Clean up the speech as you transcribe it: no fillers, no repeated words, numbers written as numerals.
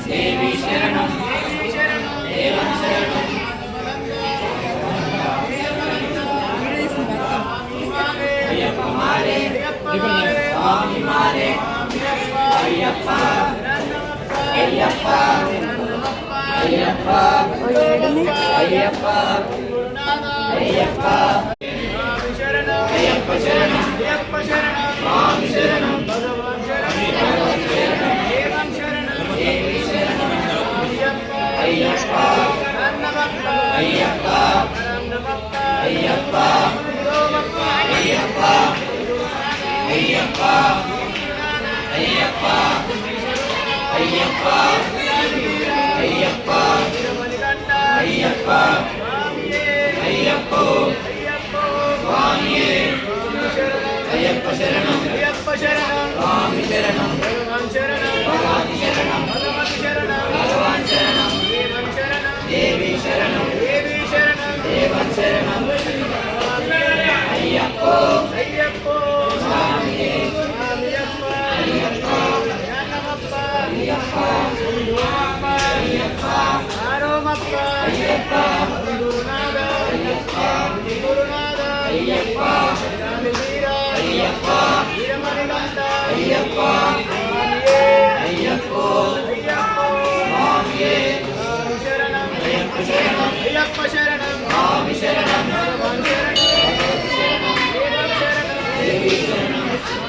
देवी शरणं देवं शरणं अय्यप्पा मारे स्वामी मारे अय्यप्पा अय्यप्पा अय्यप्पा अय्यप्पा अय्यप्पा अय्यप्पा शरणं स्वामी शरणं भगवान् शरणं देवं शरणं देवी शरणं अय्यप्पा अय्यप्पा अय्यप्पा अय्यप्पा अय्यप्पा अय्यप्पा अय्यप्पा अय्यप्पा अय्यप्पा अय्यप्पो स्वामिये अय्यप्पा शरणं स्वामी शरणं भगवान् शरणं भगवान् शरणं देवी शरणं देवं शरणं अय्यप्पो स्वामिये अय्यप्पा अय्यप्पा अय्यप्पा अय्यप्पा अय्यप्पा अय्यप्पा अय्यप्पा अय्यप्पो स्वामिये अय्यप्पा शरणं स्वामी शरणं देवी शरणं